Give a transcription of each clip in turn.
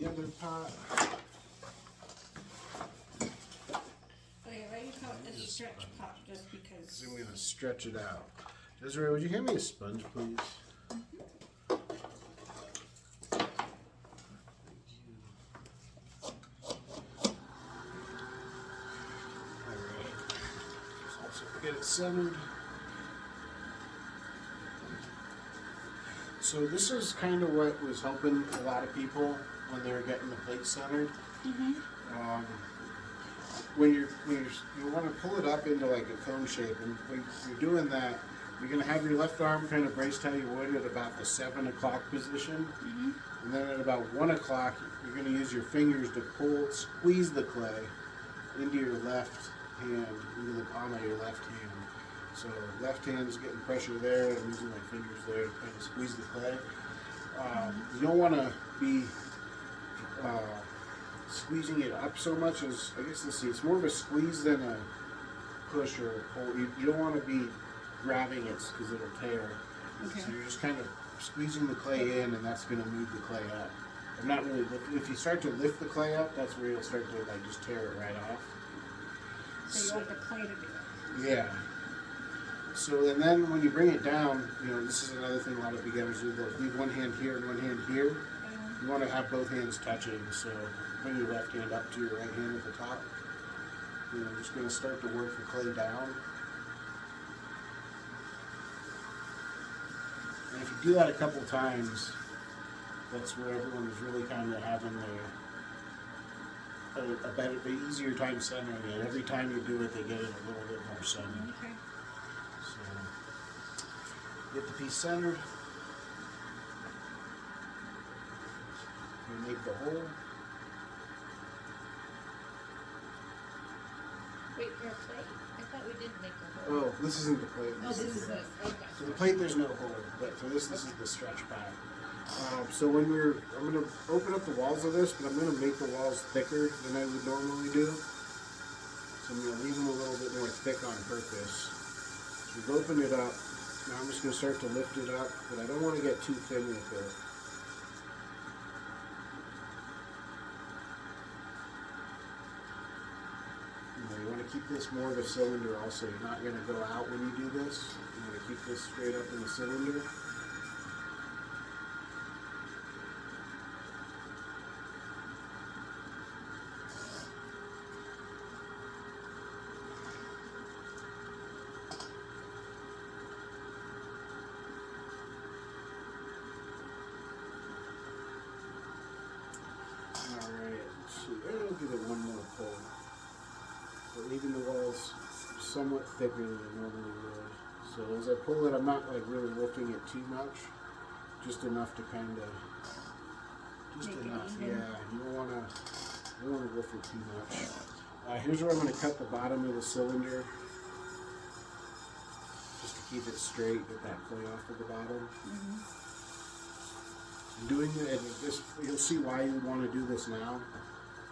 the other pot. Okay, why do you call it a stretch pot? Just because. So I'm gonna stretch it out. Desiree, would you hand me a sponge, please? Get it centered. So this is kind of what was helping a lot of people when they were getting the plate centered. When you want to pull it up into like a cone shape, and when you're doing that, you're going to have your left arm kind of braced how you would at about the 7 o'clock position, and then at about 1 o'clock, you're going to use your fingers to squeeze the clay into your left hand, into the palm of your left hand. So left hand is getting pressure there, I'm using my fingers there to kind of squeeze the clay. You don't want to be squeezing it up so much as, I guess, let's see, it's more of a squeeze than a push or a pull. You don't want to be grabbing it because it'll tear. Okay. So you're just kind of squeezing the clay in, and that's going to move the clay up. I'm not really, if you start to lift the clay up, that's where you'll start to like just tear it right off. So you want the clay to do it. Yeah. So, and then when you bring it down, you know, this is another thing a lot of beginners do. They'll leave one hand here and one hand here. You want to have both hands touching, so bring your left hand up to your right hand at the top. And I'm just going to start to work the clay down. And if you do that a couple times, that's where everyone is really kind of having a better, easier time centering it. Every time you do it, they get it a little bit more centered. Okay. So, get the piece centered. You make the hole. Wait for a plate? I thought we did make a hole. Oh, this isn't the plate. Oh, this is this. Okay. So the plate, there's no hole, but for this is the stretch pot. So when I'm going to open up the walls of this, but I'm going to make the walls thicker than I would normally do. So I'm going to leave them a little bit more thick on purpose. So we've opened it up. Now I'm just going to start to lift it up, but I don't want to get too thin with it. You want to keep this more of a cylinder also. You're not going to go out when you do this. You want to keep this straight up in the cylinder. Alright, so I'll give it one more pull. But leaving the walls somewhat thicker than I normally would. So as I pull it, I'm not like really lifting it too much. Just enough to kind of, just Make it enough, even. yeah. You don't want to lift it too much. Here's where I'm going to cut the bottom of the cylinder. Just to keep it straight, get that clay off of the bottom. Doing it, you'll see why you want to do this now.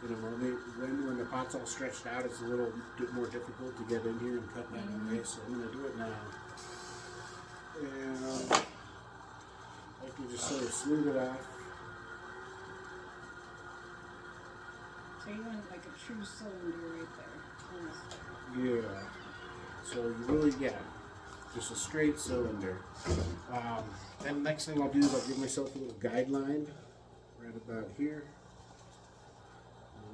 In a moment, when the pot's all stretched out, it's a little bit more difficult to get in here and cut that away. So I'm going to do it now. And I can just sort of smooth it off. So you want like a true cylinder right there. Almost. Yeah. So you really, just a straight cylinder. Then next thing I'll do is I'll give myself a little guideline right about here.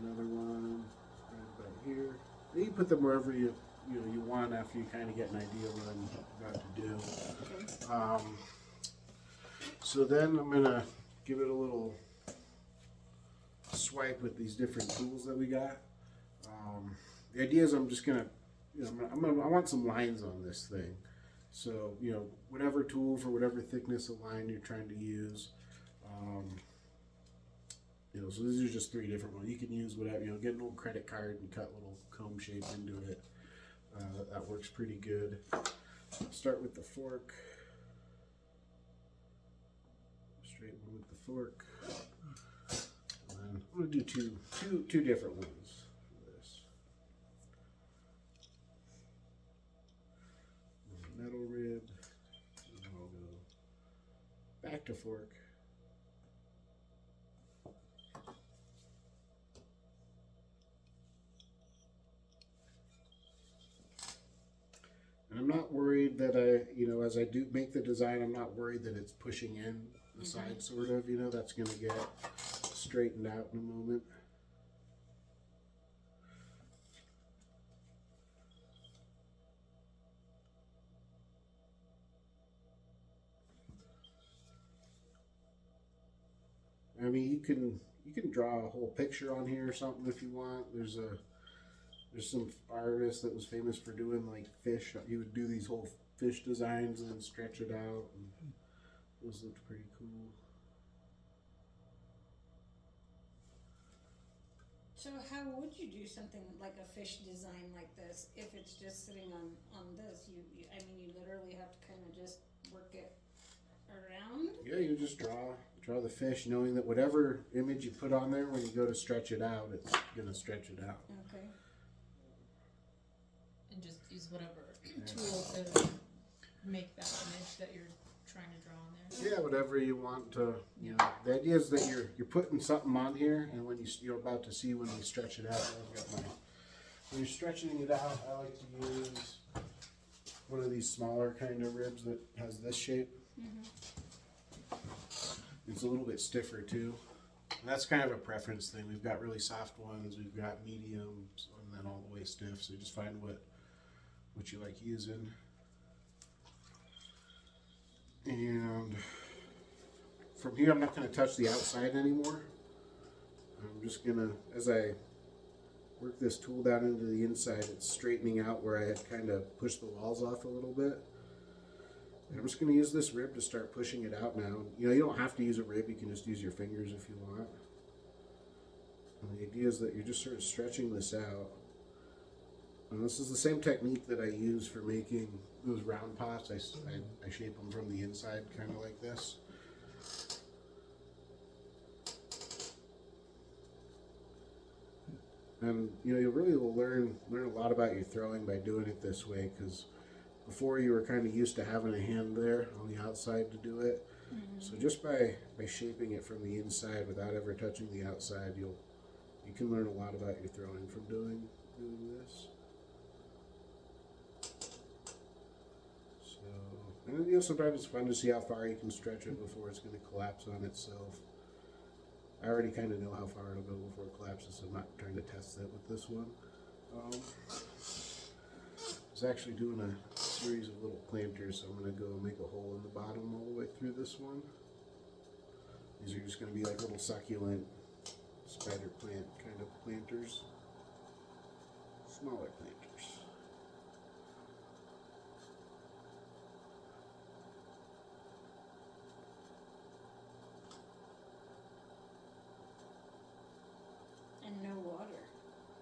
Another one right about here. And you put them wherever you want after you kind of get an idea of what I'm about to do. Okay. So then I'm gonna give it a little swipe with these different tools that we got. The idea is I'm just gonna, I want some lines on this thing. So whatever tool for whatever thickness of line you're trying to use. So these are just 3 different ones. You can use whatever, get an old credit card and cut little comb shape into it. That works pretty good. Start with the fork. Straight one with the fork. And I'm going to do two different ones for this. Metal rib. And I'll go back to fork. worried that as I do make the design, I'm not worried that it's pushing in the side, sort of, that's going to get straightened out in a moment. I mean, you can draw a whole picture on here or something if you want. There's some artist that was famous for doing like fish. He would do these whole fish designs and then stretch it out. And those looked pretty cool. So how would you do something like a fish design like this if it's just sitting on this? I mean, you literally have to kind of just work it around? Yeah, you just draw the fish, knowing that whatever image you put on there, when you go to stretch it out, it's gonna stretch it out. Okay. And just use whatever tool to make that image that you're trying to draw on there. Yeah, whatever you want to. The idea is that you're putting something on here, and when you're about to see when you stretch it out. When you're stretching it out, I like to use one of these smaller kind of ribs that has this shape. It's a little bit stiffer too. And that's kind of a preference thing. We've got really soft ones, we've got mediums, and then all the way stiff. So just find what you like using. And from here, I'm not going to touch the outside anymore. I'm just going to, as I work this tool down into the inside, it's straightening out where I had kind of pushed the walls off a little bit. And I'm just going to use this rib to start pushing it out now. You don't have to use a rib, you can just use your fingers if you want. And the idea is that you're just sort of stretching this out. And this is the same technique that I use for making those round pots. I shape them from the inside, kind of like this. And you really will learn a lot about your throwing by doing it this way, because before you were kind of used to having a hand there on the outside to do it. So just by shaping it from the inside without ever touching the outside, you can learn a lot about your throwing from doing this. So, and sometimes it's fun to see how far you can stretch it before it's going to collapse on itself. I already kind of know how far it'll go before it collapses, so I'm not trying to test that with this one. I was actually doing a series of little planters, so I'm going to go make a hole in the bottom all the way through this one. These are just going to be like little succulent spider plant kind of planters, smaller planters. And no water.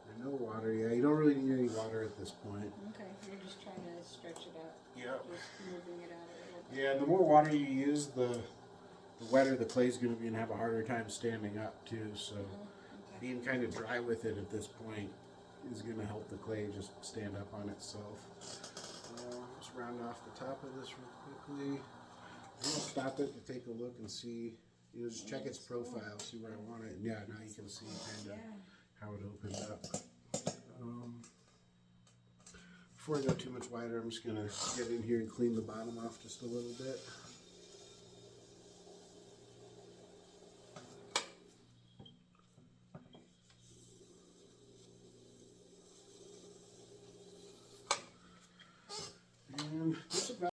And no water, yeah. You don't really need any water at this point. Okay, you're just trying to stretch it out. Yeah. Just moving it out a little bit. Yeah, and the more water you use, the wetter the clay's going to be and have a harder time standing up too. So being kind of dry with it at this point is going to help the clay just stand up on itself. Just round off the top of this real quickly. I'm going to stop it to take a look and see, just check its profile, see where I want it. And yeah, now you can see kind of how it opens up. Before I go too much wider, I'm just going to get in here and clean the bottom off just a little bit.